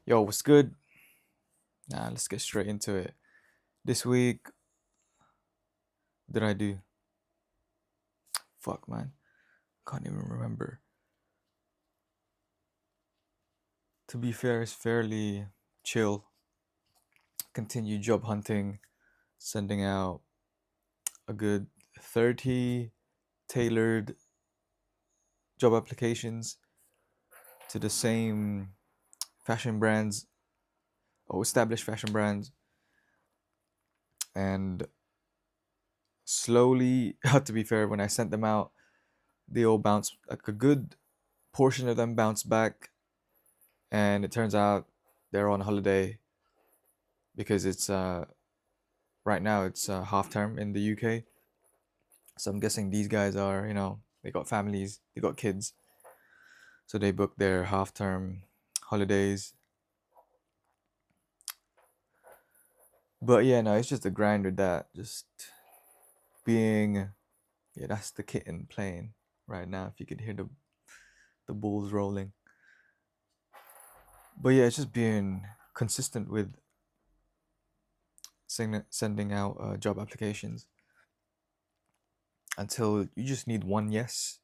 Yo, what's good? Let's get straight into it. This week, what did I do? Fuck, man. Can't even remember. To be fair, it's fairly chill. Continue job hunting, sending out a good 30 tailored job applications to the same fashion brands or established fashion brands. And slowly, to be fair, when I sent them out, they all bounced, like a good portion of them bounced back. And it turns out they're on holiday because it's right now it's half term in the UK. So I'm guessing these guys are, they got families, they got kids, so they booked their half term holidays. But yeah, no, it's just a grind with that. Just being, yeah, that's the kitten playing right now. If you could hear the balls rolling. But yeah, it's just being consistent with sending out job applications until you just need one yes.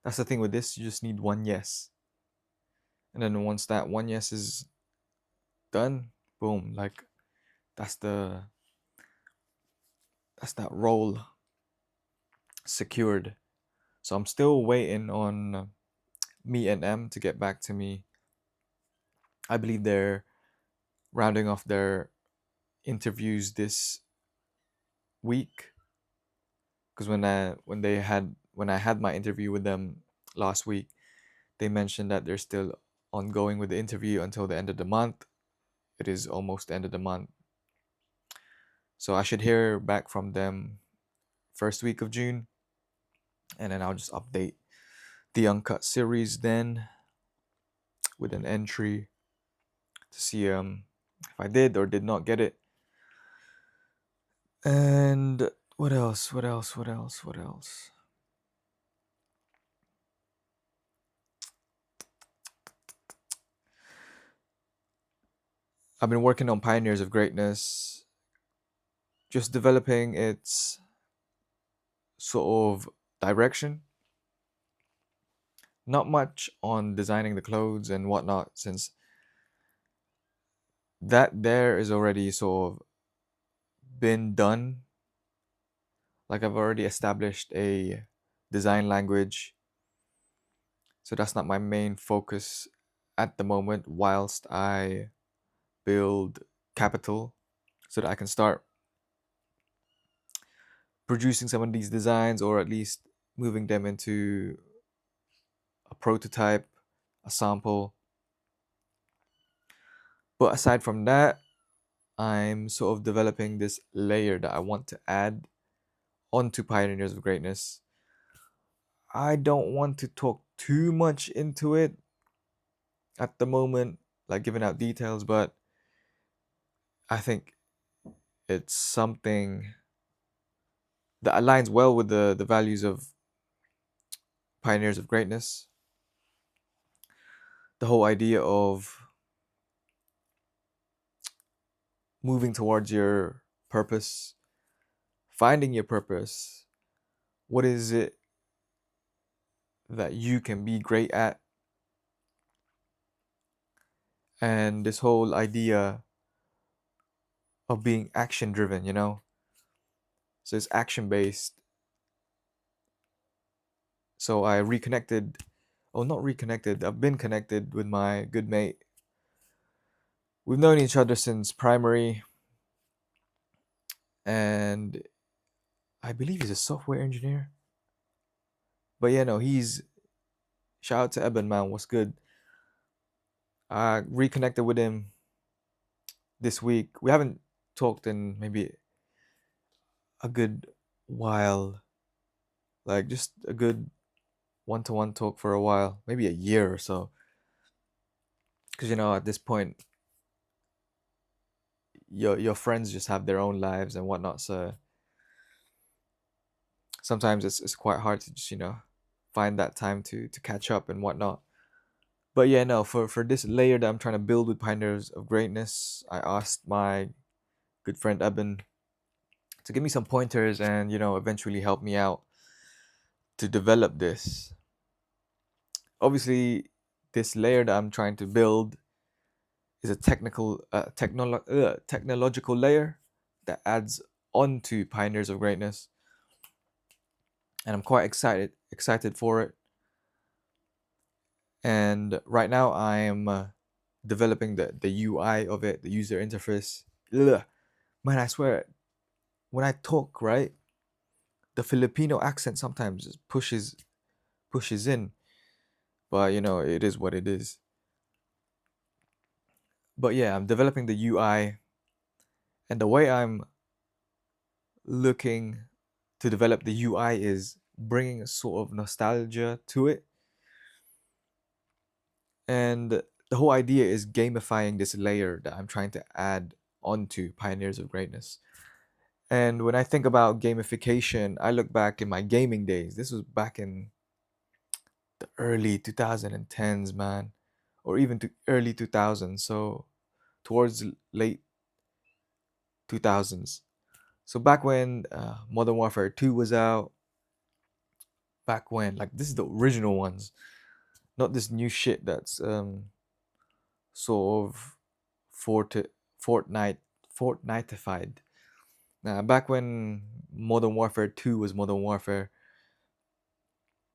That's the thing with this, you just need one yes. And then once that one yes is done, boom, like that's the that's that role secured. So I'm still waiting on ME+EM to get back to me. I believe they're rounding off their interviews this week because when I had my interview with them last week, they mentioned that they're still ongoing with the interview until the end of the month. It is almost the end of the month. So I should hear back from them first week of June, and then I'll just update the Uncut series then with an entry to see if I did or did not get it. And what else? What else? What else? What else? I've been working on Pioneers of Greatness, just developing its sort of direction. Not much on designing the clothes and whatnot, since that there is already sort of been done. Like I've already established a design language, so that's not my main focus at the moment, whilst I build capital so that I can start producing some of these designs, or at least moving them into a prototype, a sample. But aside from that, I'm sort of developing this layer that I want to add onto Pioneers of Greatness. I don't want to talk too much into it at the moment, like giving out details, but I think it's something that aligns well with the values of Pioneers of Greatness. The whole idea of moving towards your purpose, finding your purpose. What is it that you can be great at? And this whole idea of being action driven, So it's action based. So I reconnected, oh, not reconnected, I've been connected with my good mate. We've known each other since primary, and I believe he's a software engineer. But yeah, no, shout out to Eben, man, what's good? I reconnected with him this week. We haven't talked in maybe a good while, like just a good one-to-one talk for a while, maybe a year or so. Because at this point, your friends just have their own lives and whatnot. So sometimes it's quite hard to just find that time to catch up and whatnot. But yeah, no, for this layer that I'm trying to build with Pioneers of Greatness, I asked my good friend Eben to give me some pointers and, eventually help me out to develop this. Obviously, this layer that I'm trying to build is a technological layer that adds on to Pioneers of Greatness, and I'm quite excited for it. And right now, I am developing the UI of it, the user interface. Ugh. Man, I swear, when I talk, right, the Filipino accent sometimes just pushes in, but it is what it is. But yeah, I'm developing the UI, and the way I'm looking to develop the UI is bringing a sort of nostalgia to it. And the whole idea is gamifying this layer that I'm trying to add onto Pioneers of Greatness. And when I think about gamification, I look back in my gaming days. This was back in the early 2010s, man, or even to early 2000s. So towards late 2000s. So back when Modern Warfare 2 was out, back when, like, this is the original ones, not this new shit that's sort of fort Fortnite Fortniteified. Now, back when Modern Warfare 2 was Modern Warfare,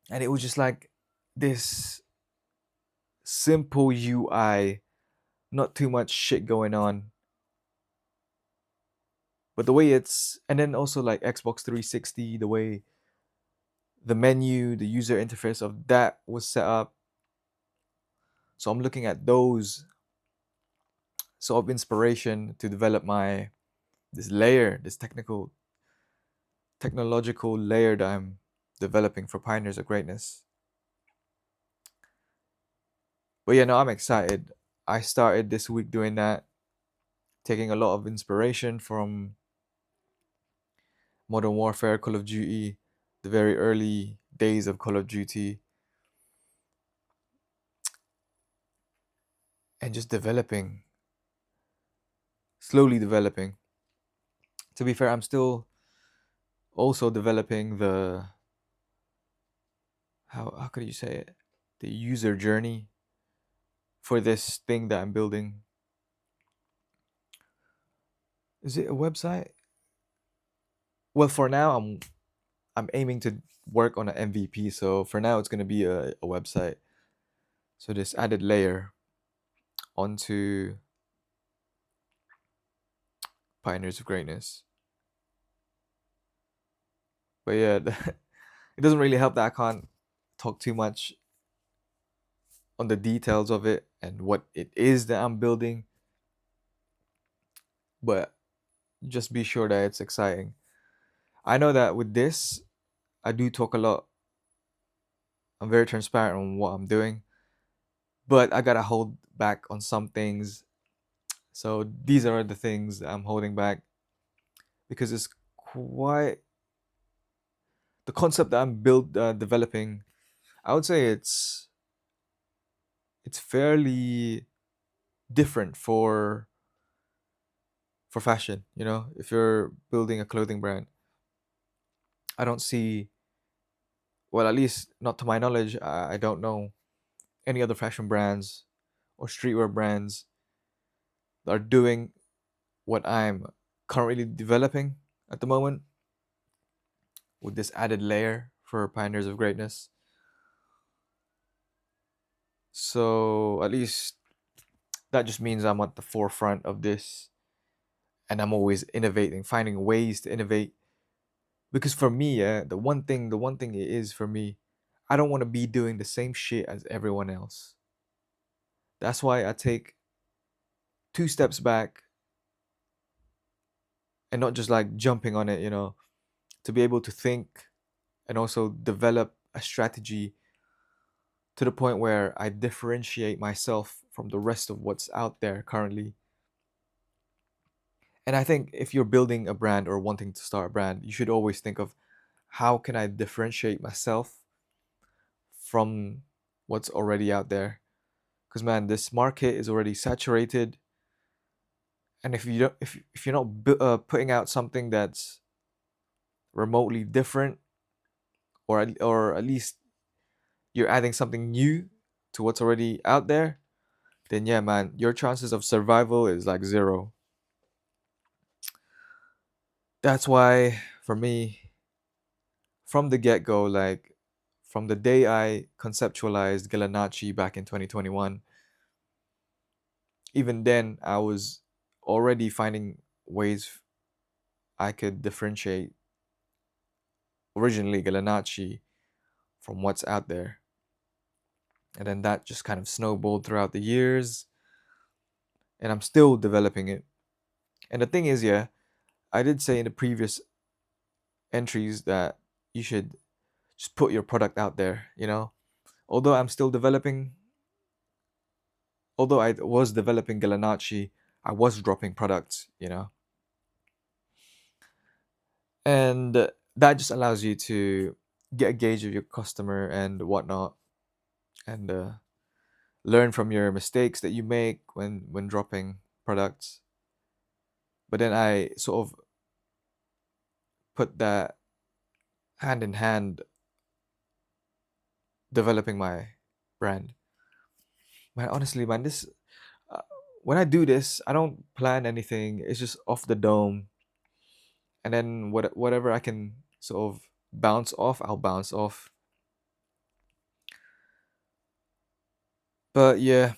and it was just like this simple UI, not too much shit going on. But the way it's, and then also like Xbox 360, the way the menu, the user interface of that was set up. So I'm looking at those sort of inspiration to develop this layer, this technological layer that I'm developing for Pioneers of Greatness. But yeah, no, I'm excited. I started this week doing that, taking a lot of inspiration from Modern Warfare, Call of Duty, the very early days of Call of Duty, and just developing, slowly developing. To be fair, I'm still also developing how could you say it? The user journey for this thing that I'm building. Is it a website? Well, for now, I'm aiming to work on an MVP. So for now, it's gonna be a website. So this added layer onto Pioneers of Greatness. But yeah, it doesn't really help that I can't talk too much on the details of it and what it is that I'm building. But just be sure that it's exciting. I know that with this, I do talk a lot. I'm very transparent on what I'm doing, but I gotta hold back on some things. So these are the things that I'm holding back because it's quite the concept that I'm developing. I would say it's fairly different for fashion. If you're building a clothing brand, I don't see, well, at least not to my knowledge, I don't know any other fashion brands or streetwear brands that are doing what I'm currently developing at the moment with this added layer for Pioneers of Greatness. So at least that just means I'm at the forefront of this and I'm always innovating, finding ways to innovate. Because for me, yeah, the one thing it is for me, I don't want to be doing the same shit as everyone else. That's why I take two steps back and not just like jumping on it, to be able to think and also develop a strategy to the point where I differentiate myself from the rest of what's out there currently. And I think if you're building a brand or wanting to start a brand, you should always think of how can I differentiate myself from what's already out there. Because man, this market is already saturated, and if you don't, if you're not putting out something that's remotely different, or at least you're adding something new to what's already out there, then yeah, man, your chances of survival is like zero. That's why for me, from the get-go, like from the day I conceptualized Galanacci back in 2021, even then I was already finding ways I could differentiate originally Galanacci from what's out there. And then that just kind of snowballed throughout the years, and I'm still developing it. And the thing is, yeah, I did say in the previous entries that you should just put your product out there, you know? Although I'm still developing, although I was developing Galanacci, I was dropping products, you know? And that just allows you to get a gauge of your customer and whatnot, and learn from your mistakes that you make when dropping products. But then I sort of put that hand in hand developing my brand. Man, honestly, man, this uh, when I do this, I don't plan anything. It's just off the dome, and then whatever I can sort of bounce off, I'll bounce off. But yeah,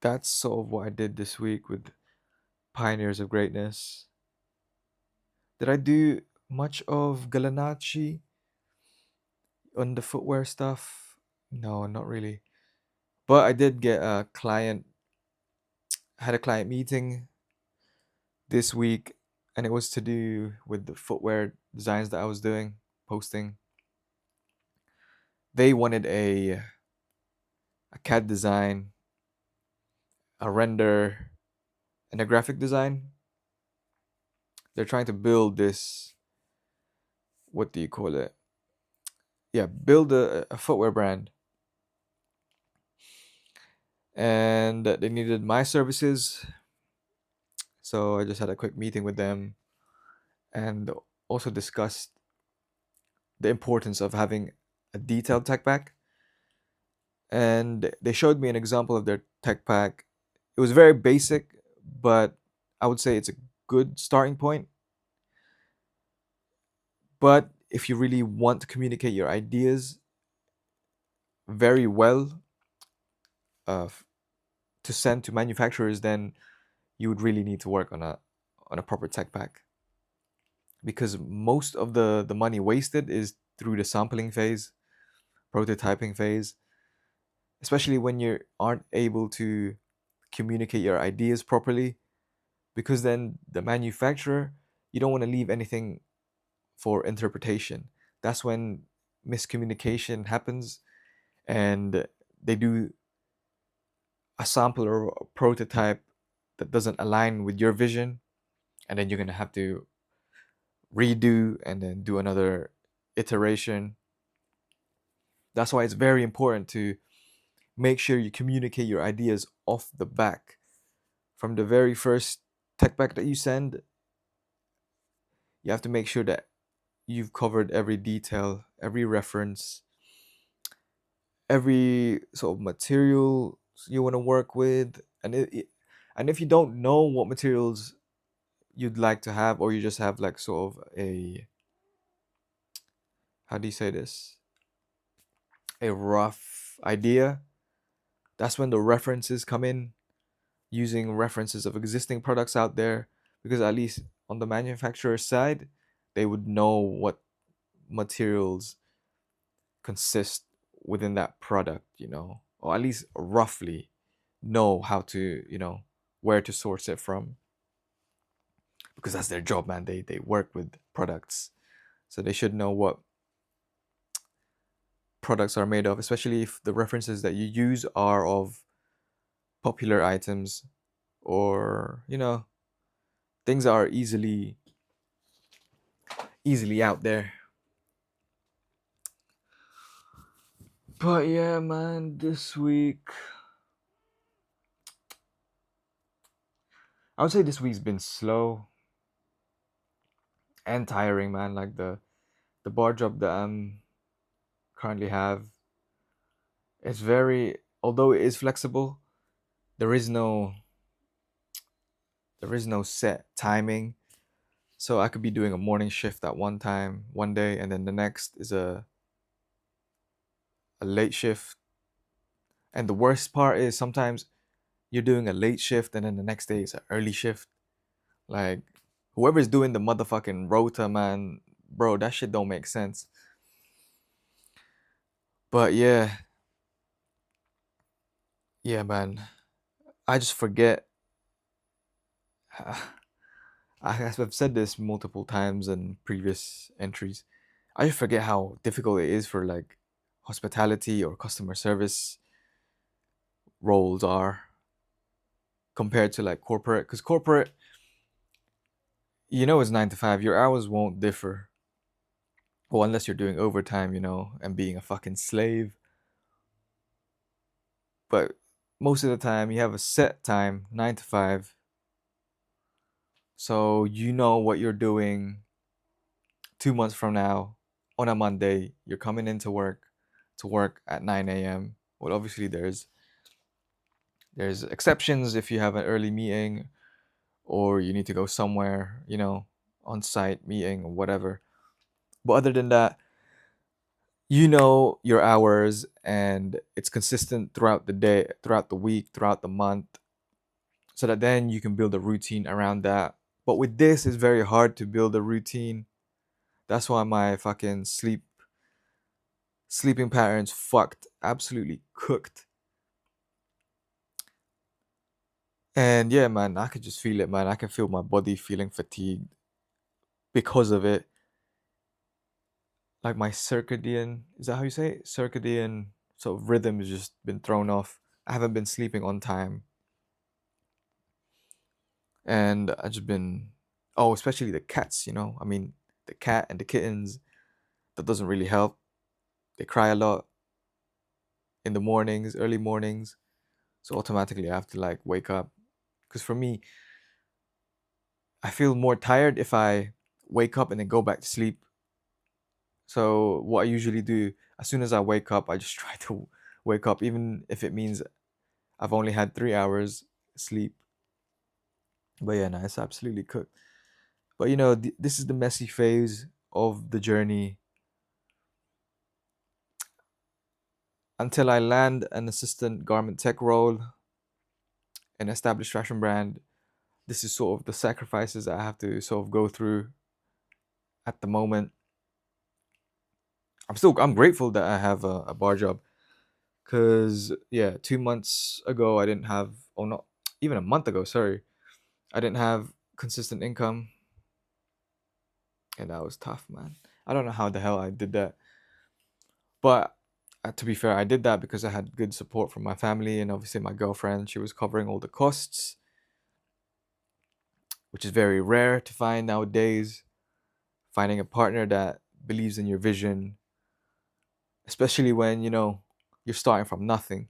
that's sort of what I did this week with Pioneers of Greatness. Did I do much of Galanacci on the footwear stuff? No, not really. But I did get a client, had a client meeting this week, and it was to do with the footwear designs that I was doing, posting. They wanted a CAD design, a render, and a graphic design. They're trying to build this, what do you call it? Yeah, build a footwear brand. And they needed my services. So I just had a quick meeting with them and also discussed the importance of having a detailed tech pack. And they showed me an example of their tech pack. It was very basic, but I would say it's a good starting point. But if you really want to communicate your ideas very well, uh, to send to manufacturers, then you would really need to work on a proper tech pack, because most of the money wasted is through the sampling phase, prototyping phase, especially when you aren't able to communicate your ideas properly, because then the manufacturer, you don't want to leave anything for interpretation. That's when miscommunication happens, and they do a sample or a prototype that doesn't align with your vision, and then you're going to have to redo and then do another iteration. That's why it's very important to make sure you communicate your ideas off the back. From the very first tech pack that you send, you have to make sure that you've covered every detail, every reference, every sort of material you want to work with. And if you don't know what materials you'd like to have, or you just have like sort of a, how do you say this, a rough idea, that's when the references come in, using references of existing products out there, because at least on the manufacturer side, they would know what materials consist within that product, or at least roughly know how to, where to source it from, because that's their job, man. They work with products, so they should know what products are made of, especially if the references that you use are of popular items, or things that are easily out there. But yeah, man, this week I would say this week's been slow and tiring, man. Like the bar job that I'm currently have, it's very, although it is flexible, there is no there is no set timing. So I could be doing a morning shift at one day, and then the next is a late shift. And the worst part is sometimes you're doing a late shift and then the next day is an early shift. Like whoever's doing the motherfucking rota, man, bro, that shit don't make sense. But yeah, yeah, man. I just forget. I've said this multiple times in previous entries. I just forget how difficult it is for like hospitality or customer service roles are compared to like corporate. Because corporate, it's 9 to 5. Your hours won't differ. Well, unless you're doing overtime, and being a fucking slave. But most of the time, you have a set time, 9 to 5. So you know what you're doing 2 months from now on a Monday. You're coming into work at 9 a.m. Well, obviously there's exceptions if you have an early meeting or you need to go somewhere, on site meeting or whatever. But other than that, you know your hours and it's consistent throughout the day, throughout the week, throughout the month, so that then you can build a routine around that. But with this, it's very hard to build a routine. That's why my fucking sleeping patterns fucked, absolutely cooked. And yeah, man, I could just feel it, man. I can feel my body feeling fatigued because of it. Like my circadian, is that how you say it? Circadian sort of rhythm has just been thrown off. I haven't been sleeping on time. And I just been, oh, especially the cats, I mean, the cat and the kittens, that doesn't really help. They cry a lot in the mornings, early mornings. So automatically I have to like wake up. Because for me, I feel more tired if I wake up and then go back to sleep. So what I usually do, as soon as I wake up, I just try to wake up, even if it means I've only had 3 hours sleep. But yeah, no, it's absolutely cooked. But this is the messy phase of the journey until I land an assistant garment tech role, an established fashion brand. This is sort of the sacrifices I have to sort of go through at the moment. I'm grateful that I have a bar job, because yeah, 2 months ago I didn't have, or not even a month ago, sorry, I didn't have consistent income, and that was tough, man. I don't know how the hell I did that, but to be fair, I did that because I had good support from my family and obviously my girlfriend. She was covering all the costs, which is very rare to find nowadays. Finding a partner that believes in your vision, especially when you're starting from nothing.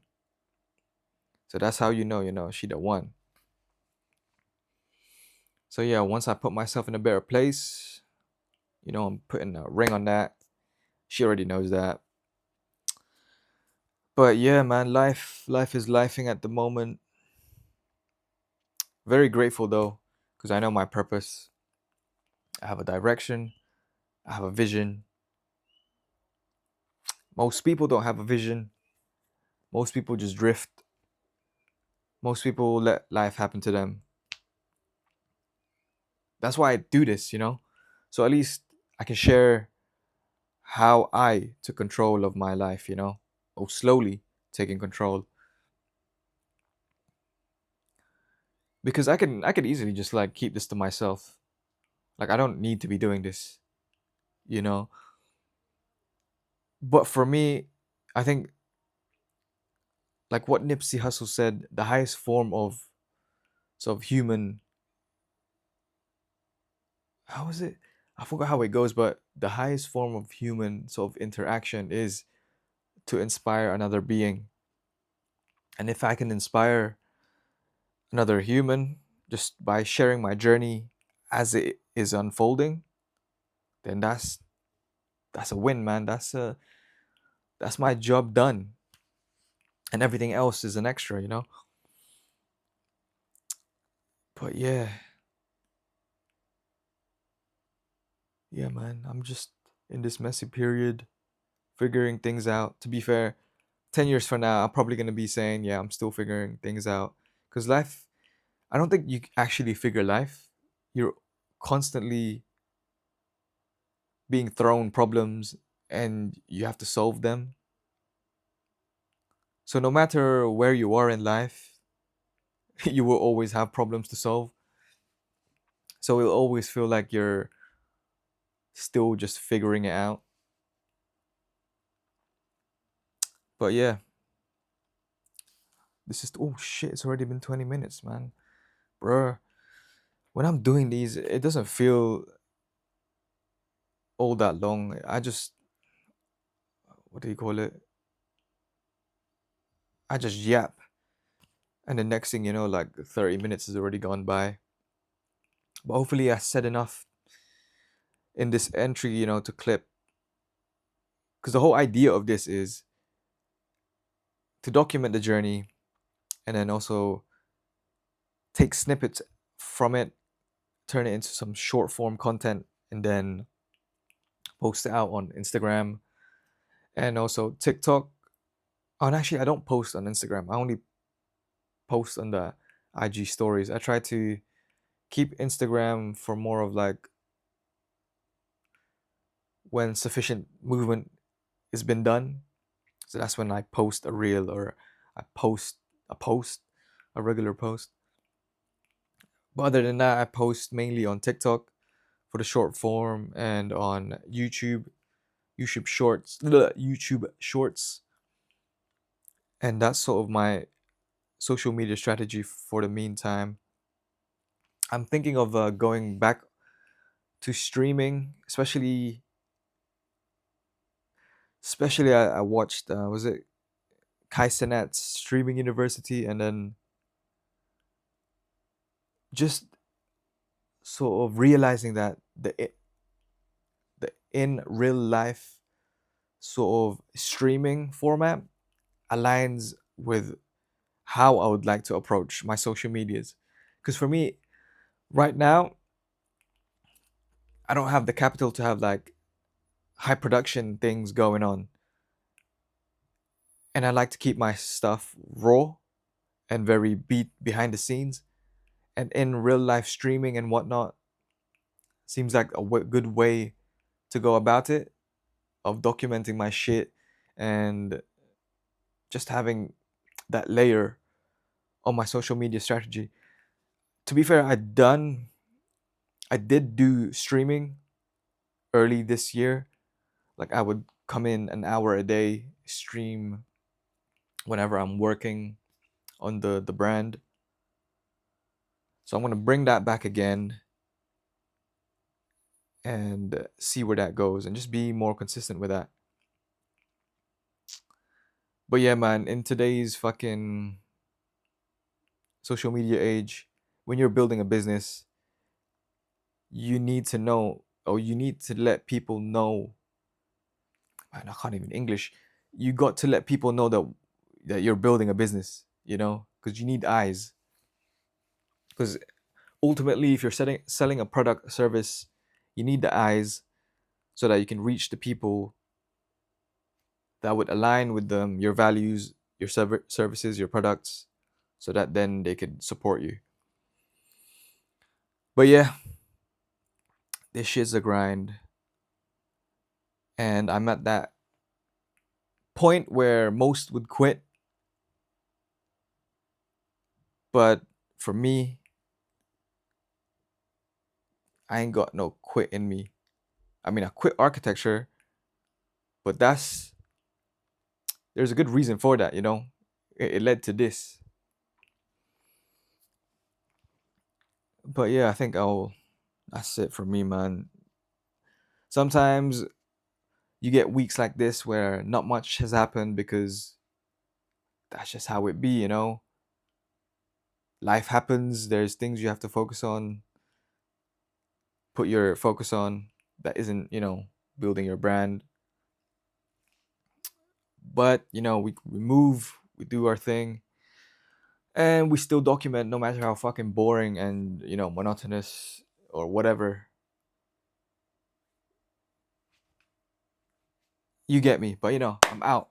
So that's how she the one. So yeah, once I put myself in a better place, I'm putting a ring on that. She already knows that. But yeah, man, life is lifing at the moment. Very grateful though, because I know my purpose. I have a direction. I have a vision. Most people don't have a vision. Most people just drift. Most people let life happen to them. That's why I do this. So at least I can share how I took control of my life, or slowly taking control. Because I could easily just like keep this to myself. Like I don't need to be doing this, you know. But for me, I think like what Nipsey Hussle said, the highest form of sort of human, how is it? I forgot how it goes, but the highest form of human sort of interaction is to inspire another being. And if I can inspire another human just by sharing my journey as it is unfolding, then that's a win, man. That's my job done. And everything else is an extra, you know? But yeah, yeah, man. I'm just in this messy period, figuring things out. To be fair, 10 years from now, I'm probably going to be saying, yeah, I'm still figuring things out. Because life, I don't think you actually figure life. You're constantly being thrown problems and you have to solve them. So no matter where you are in life, you will always have problems to solve. So it'll always feel like you're still just figuring it out. But yeah, this is, oh shit, it's already been 20 minutes, man. Bruh, when I'm doing these, it doesn't feel all that long. I just, what do you call it? I just yap. And the next thing you know, like 30 minutes has already gone by. But hopefully I said enough in this entry, to clip. Because the whole idea of this is to document the journey and then also take snippets from it, turn it into some short form content, and then post it out on Instagram and also TikTok. Oh, and actually, I don't post on Instagram. I only post on the IG stories. I try to keep Instagram for more of like when sufficient movement has been done. So that's when I post a reel or I post a post, a regular post. But other than that, I post mainly on TikTok for the short form and on YouTube Shorts, and that's sort of my social media strategy for the meantime. I'm thinking of going back to streaming, especially I watched was it Kai Cenat's streaming university, and then just sort of realizing that the in real life sort of streaming format aligns with how I would like to approach my social medias. Because for me, right now, I don't have the capital to have like high production things going on. And I like to keep my stuff raw and very behind the scenes. And in real life streaming and whatnot seems like a good way to go about it, of documenting my shit and just having that layer on my social media strategy. To be fair, I did do streaming early this year. Like I would come in an hour a day, stream whenever I'm working on the brand. So I'm gonna bring that back again and see where that goes and just be more consistent with that. But yeah, man, in today's fucking social media age, when you're building a business, you need to know, or you need to let people know. Man, I can't even English. You got to let people know that you're building a business, because you need eyes. Because ultimately, if you're selling a product, a service, you need the eyes so that you can reach the people that would align with them, your values, your services, your products, so that then they could support you. But yeah, this shit's a grind. And I'm at that point where most would quit. But for me, I ain't got no quit in me. I mean, I quit architecture, but there's a good reason for that, It led to this. But yeah, I think that's it for me, man. Sometimes You get weeks like this where not much has happened because that's just how it be, you know? Life happens, there's things you have to focus on, put your focus on that isn't, building your brand. But, we move, we do our thing, and we still document no matter how fucking boring and, monotonous or whatever. You get me. But, I'm out.